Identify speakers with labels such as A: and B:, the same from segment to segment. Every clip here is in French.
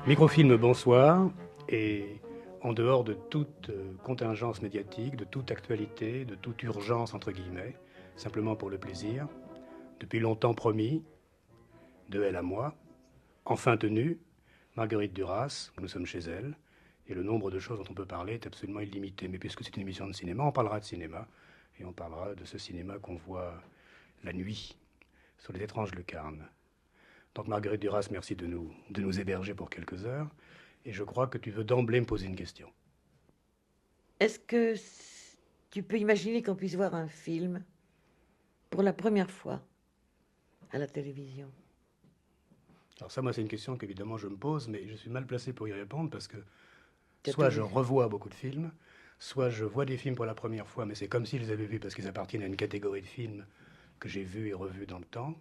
A: Microfilm, bonsoir. Et en dehors de toute contingence médiatique, de toute actualité, de toute urgence, entre guillemets, simplement pour le plaisir, depuis longtemps promis, de elle à moi, enfin tenu, Marguerite Duras, nous sommes chez elle, et le nombre de choses dont on peut parler est absolument illimité. Mais puisque c'est une émission de cinéma, on parlera de cinéma, et on parlera de ce cinéma qu'on voit la nuit sur les étranges lucarnes. Donc Marguerite Duras, merci de nous héberger pour quelques heures. Et je crois que tu veux d'emblée me poser une question.
B: Est-ce que tu peux imaginer qu'on puisse voir un film pour la première fois à la télévision?
A: Alors ça, moi, c'est une question qu'évidemment je me pose, mais je suis mal placé pour y répondre parce que
B: Tu as tout
A: soit je
B: vu.
A: revois beaucoup de films, soit je vois des films pour la première fois, mais c'est comme si je les avais vus parce qu'ils appartiennent à une catégorie de films que j'ai vus et revus dans le temps.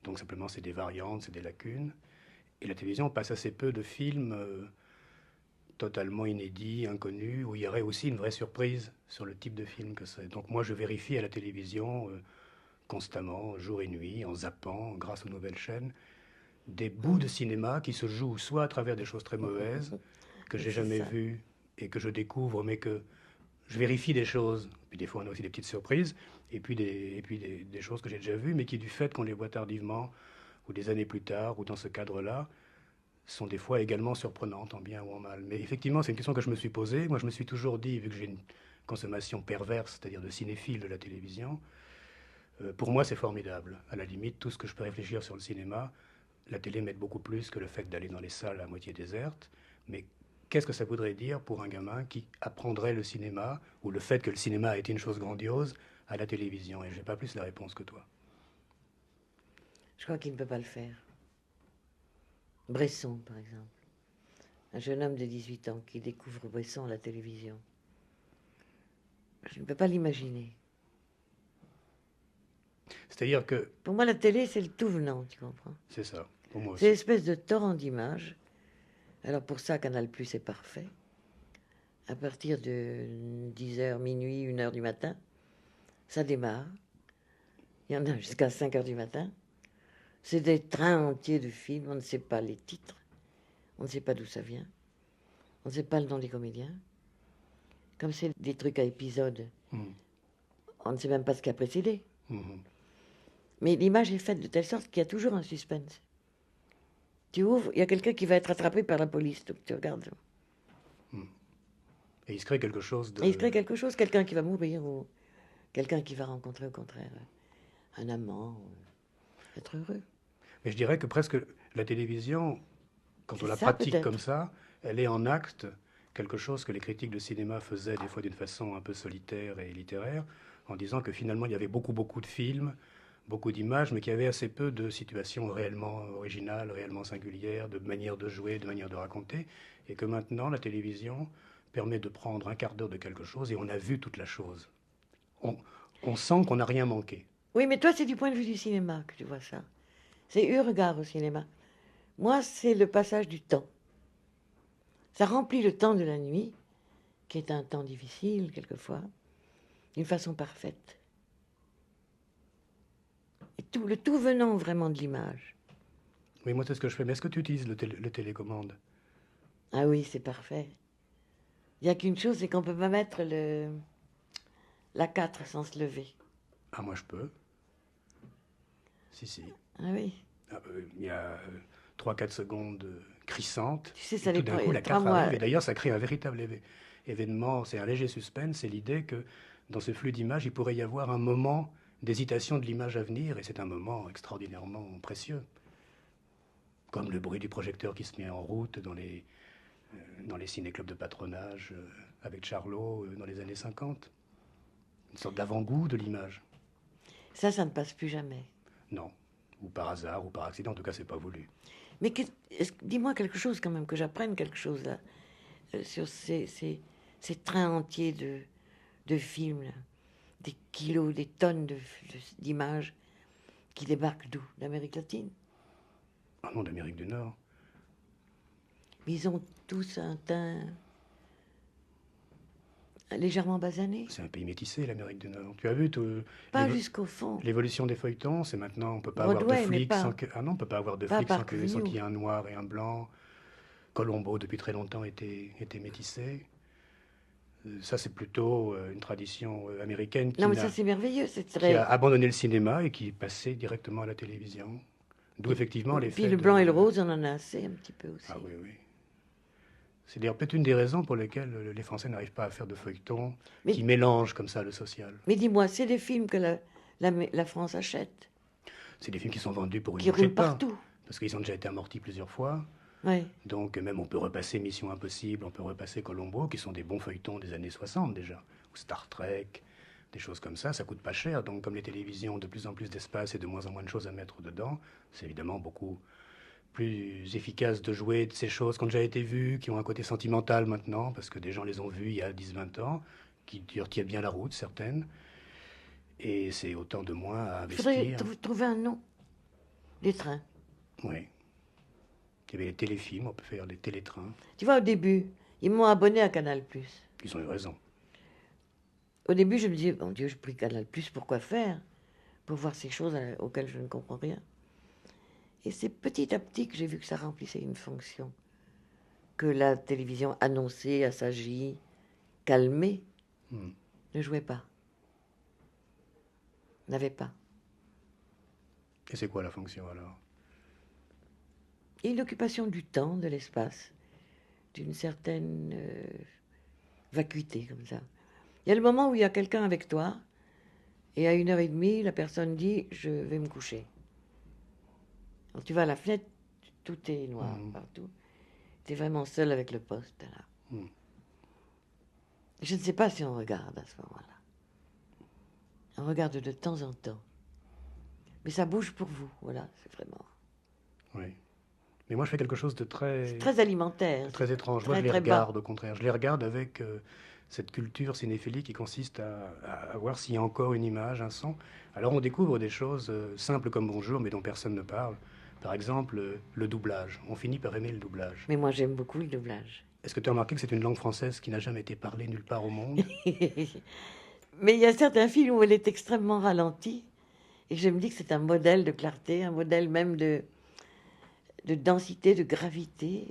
A: Donc simplement, c'est des variantes, c'est des lacunes. Et la télévision passe assez peu de films totalement inédits, inconnus, où il y aurait aussi une vraie surprise sur le type de film que c'est. Donc moi, je vérifie à la télévision constamment, jour et nuit, en zappant, grâce aux nouvelles chaînes, des bouts de cinéma qui se jouent soit à travers des choses très mauvaises, que j'ai
B: C'est
A: jamais
B: ça.
A: vues et que je découvre, mais que je vérifie des choses. Puis des fois, on a aussi des petites surprises, et puis des choses que j'ai déjà vues, mais qui, du fait qu'on les voit tardivement, ou des années plus tard, ou dans ce cadre-là, sont des fois également surprenantes, en bien ou en mal. Mais effectivement, c'est une question que je me suis posée. Moi, je me suis toujours dit, vu que j'ai une consommation perverse, c'est-à-dire de cinéphile de la télévision, pour moi, c'est formidable. À la limite, tout ce que je peux réfléchir sur le cinéma, la télé m'aide beaucoup plus que le fait d'aller dans les salles à moitié désertes. Mais qu'est-ce que ça voudrait dire pour un gamin qui apprendrait le cinéma, ou le fait que le cinéma a été une chose grandiose, à la télévision? Et je n'ai pas plus la réponse que toi.
B: Je crois qu'il ne peut pas le faire. Bresson, par exemple. Un jeune homme de 18 ans qui découvre Bresson à la télévision. Je ne peux pas l'imaginer.
A: C'est-à-dire que,
B: Pour moi, la télé, c'est le tout venant, tu comprends?
A: c'est ça, pour moi
B: C'est
A: aussi.
B: l'espèce de torrent d'images. Alors pour ça, Canal+ est parfait. À partir de 10 h, minuit, 1 h du matin, ça démarre. Il y en a jusqu'à 5 h du matin. C'est des trains entiers de films, on ne sait pas les titres, on ne sait pas d'où ça vient, on ne sait pas le nom des comédiens. Comme c'est des trucs à épisodes,
A: Mhm.
B: on ne sait même pas ce qui a précédé.
A: Mhm.
B: Mais l'image est faite de telle sorte qu'il y a toujours un suspense. Tu ouvres, il y a quelqu'un qui va être attrapé par la police, donc tu regardes.
A: Mhm. Et il se crée quelque chose
B: Et il se crée
A: de...
B: quelque chose, quelqu'un qui va mourir, ou quelqu'un qui va rencontrer au contraire un amant, ou être heureux.
A: Mais je dirais que presque la télévision, quand on
B: C'est
A: la
B: ça
A: pratique comme
B: peut-être.
A: ça, elle est en acte quelque chose que les critiques de cinéma faisaient des fois d'une façon un peu solitaire et littéraire, en disant que finalement il y avait beaucoup de films, beaucoup d'images, mais qu'il y avait assez peu de situations réellement originales, réellement singulières, de manières de jouer, de manières de raconter, et que maintenant la télévision permet de prendre un quart d'heure de quelque chose et on a vu toute la chose. On, on sent qu'on n'a rien manqué.
B: Oui, mais toi, c'est du point de vue du cinéma que tu vois ça. C'est eu regard au cinéma. Moi, c'est le passage du temps. Ça remplit le temps de la nuit, qui est un temps difficile quelquefois, d'une façon parfaite. Et tout, le tout venant vraiment de l'image.
A: Oui, moi c'est ce que je fais. Mais est-ce que tu utilises le télécommande?
B: Ah oui, c'est parfait. Il n'y a qu'une chose, c'est qu'on ne peut pas mettre la 4 sans se lever.
A: Ah, moi je peux. Si, si.
B: Ah oui.
A: Ah, il y a 3-4 secondes crissantes,
B: Tu sais,
A: et
B: ça
A: tout
B: les
A: d'un
B: prend
A: coup la
B: 3
A: 4
B: mois.
A: arrive, et d'ailleurs ça crée un véritable événement, c'est un léger suspense, c'est l'idée que dans ce flux d'images, il pourrait y avoir un moment d'hésitation de l'image à venir, et c'est un moment extraordinairement précieux, comme le bruit du projecteur qui se met en route dans les ciné-clubs de patronage avec Charlot dans les années 50. Une sorte d'avant-goût de l'image.
B: Ça ne passe plus jamais.
A: Non. Ou par hasard, ou par accident, en tout cas c'est pas voulu.
B: Mais dis-moi quelque chose quand même, que j'apprenne quelque chose là, sur ces trains entiers de films, là. Des kilos, des tonnes d'images qui débarquent d'où? D'Amérique latine.
A: Ah non, d'Amérique du Nord.
B: Mais ils ont tous un teint légèrement basané.
A: C'est un pays métissé, l'Amérique du Nord. Tu as vu
B: Pas jusqu'au fond.
A: l'évolution des feuilletons? C'est maintenant, on peut pas avoir de
B: Broadway, mais
A: flics sans
B: pas,
A: que... Ah non, on peut pas avoir de
B: pas
A: flics
B: Park
A: sans
B: Avenue.
A: qu'il y ait un noir et un blanc. Colombo, depuis très longtemps, était métissé. Ça, c'est plutôt une tradition américaine
B: Non, mais ça, c'est merveilleux. C'est
A: qui a
B: très.
A: abandonné le cinéma et qui est passé directement à la télévision. D'où effectivement
B: Puis
A: l'effet
B: le
A: de...
B: blanc et le rose, on en a assez un petit peu aussi.
A: Ah oui, oui. C'est d'ailleurs peut-être une des raisons pour lesquelles les Français n'arrivent pas à faire de feuilletons
B: Mais,
A: qui mélangent comme ça le social.
B: mais dis-moi, c'est des films que la France achète,
A: C'est des films qui sont vendus pour une
B: qui
A: bouchée de
B: roulent
A: pain,
B: partout.
A: parce qu'ils ont déjà été amortis plusieurs fois.
B: Oui.
A: Donc même on peut repasser Mission Impossible, on peut repasser Colombo, qui sont des bons feuilletons des années 60 déjà, ou Star Trek, des choses comme ça coûte pas cher. Donc comme les télévisions ont de plus en plus d'espace et de moins en moins de choses à mettre dedans, c'est évidemment beaucoup plus efficace de jouer de ces choses qui ont déjà été vues, qui ont un côté sentimental maintenant, parce que des gens les ont vues il y a 10-20 ans, qui tiennent bien la route, certaines, et c'est autant de moins à
B: Il faudrait
A: investir.
B: trouver un nom des trains.
A: Oui. Il y avait les téléfilms, on peut faire les télétrains.
B: Tu vois, au début, ils m'ont abonné à Canal+.
A: Ils ont eu raison.
B: Au début, je me disais, mon Dieu, j'ai pris Canal+, pourquoi faire? Pour voir ces choses auxquelles je ne comprends rien. Et c'est petit à petit que j'ai vu que ça remplissait une fonction. Que la télévision annoncée, assagie, calmée, ne jouait pas. N'avait pas.
A: Et c'est quoi la fonction alors?
B: Et l'occupation du temps, de l'espace, d'une certaine vacuité comme ça. Il y a le moment où il y a quelqu'un avec toi, et à 1h30, la personne dit « je vais me coucher ». Quand tu vas à la fenêtre, tout est noir partout. Tu es vraiment seul avec le poste, là. Je ne sais pas si on regarde à ce moment-là. On regarde de temps en temps. Mais ça bouge pour vous, voilà, c'est vraiment...
A: Oui. Mais moi, je fais quelque chose de très...
B: C'est très alimentaire.
A: Très étrange. Moi, je les regarde, au contraire. Je les regarde avec cette culture cinéphilie qui consiste à voir s'il y a encore une image, un son. Alors, on découvre des choses simples comme bonjour, mais dont personne ne parle. Par exemple, le doublage. On finit par aimer le doublage.
B: Mais moi, j'aime beaucoup le doublage.
A: Est-ce que tu as remarqué que c'est une langue française qui n'a jamais été parlée nulle part au monde?
B: Mais il y a certains films où elle est extrêmement ralentie. Et je me dis que c'est un modèle de clarté, un modèle même de densité, de gravité,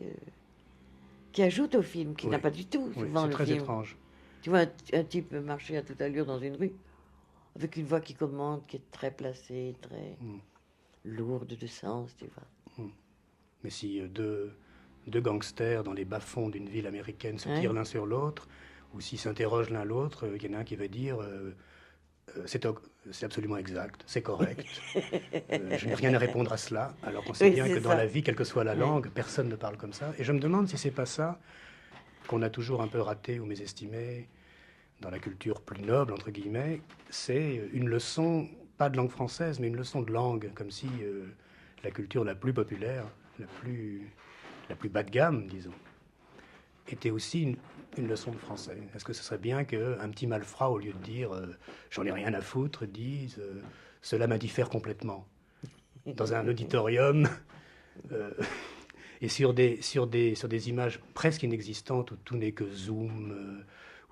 B: qui ajoute au film, qui n'a pas du tout souvent le film.
A: C'est très étrange.
B: Tu vois un type marcher à toute allure dans une rue, avec une voix qui commande, qui est très placée, très lourde de sens, tu vois.
A: Mais si deux gangsters dans les bas-fonds d'une ville américaine se tirent l'un sur l'autre, ou s'ils s'interrogent l'un l'autre, il y en a un qui va dire c'est absolument exact, c'est correct. Je n'ai rien à répondre à cela, alors qu'on sait bien que dans la vie, quelle que soit la langue, personne ne parle comme ça. Et je me demande si c'est pas ça qu'on a toujours un peu raté ou mésestimé dans la culture plus noble, entre guillemets. C'est une leçon, pas de langue française, mais une leçon de langue, comme si la culture la plus populaire, la plus bas de gamme, disons, était aussi une leçon de français. Est-ce que ce serait bien qu'un petit malfrat, au lieu de dire j'en ai rien à foutre, dise cela m'indiffère complètement dans un auditorium et sur des images presque inexistantes où tout n'est que zoom,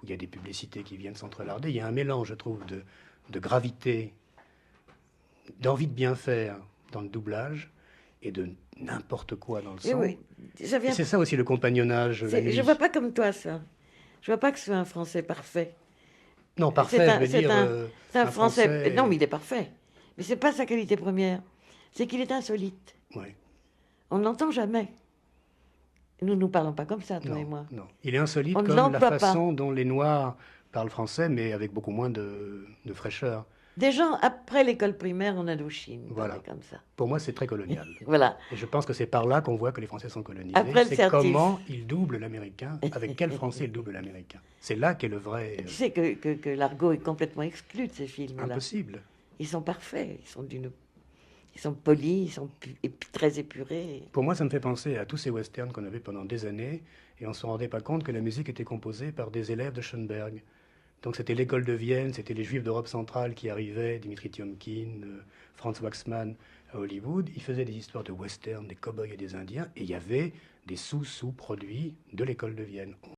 A: où il y a des publicités qui viennent s'entrelarder. Il y a un mélange, je trouve, de gravité, d'envie de bien faire dans le doublage et de n'importe quoi dans le son.
B: Oui,
A: c'est ça aussi le compagnonnage.
B: Je vois pas comme toi ça. Je vois pas que ce soit un français parfait.
A: Non, parfait, je veux dire...
B: C'est un français... Non, mais il est parfait. Mais c'est pas sa qualité première. C'est qu'il est insolite.
A: Oui.
B: On ne l'entend jamais. Nous ne nous parlons pas comme ça, toi et moi.
A: Non, il est insolite comme la façon dont les Noirs parlent français, mais avec beaucoup moins de fraîcheur.
B: Des gens après l'école primaire en Indochine,
A: voilà.
B: Comme ça.
A: Pour moi, c'est très colonial.
B: Voilà.
A: Et je pense que c'est par là qu'on voit que les Français sont colonisés.
B: C'est
A: comment ils doublent l'américain, avec quel français ils doublent l'américain. C'est là qu'est le vrai...
B: Tu sais que l'argot est complètement exclu de ces films-là.
A: Impossible.
B: Ils sont parfaits, ils sont polis, ils sont très épurés.
A: Pour moi, ça me fait penser à tous ces westerns qu'on avait pendant des années, et on ne se rendait pas compte que la musique était composée par des élèves de Schoenberg. Donc c'était l'école de Vienne, c'était les Juifs d'Europe centrale qui arrivaient, Dimitri Tiomkin, Franz Waxman à Hollywood. Ils faisaient des histoires de western, des cow-boys et des Indiens, et il y avait des sous-produits de l'école de Vienne.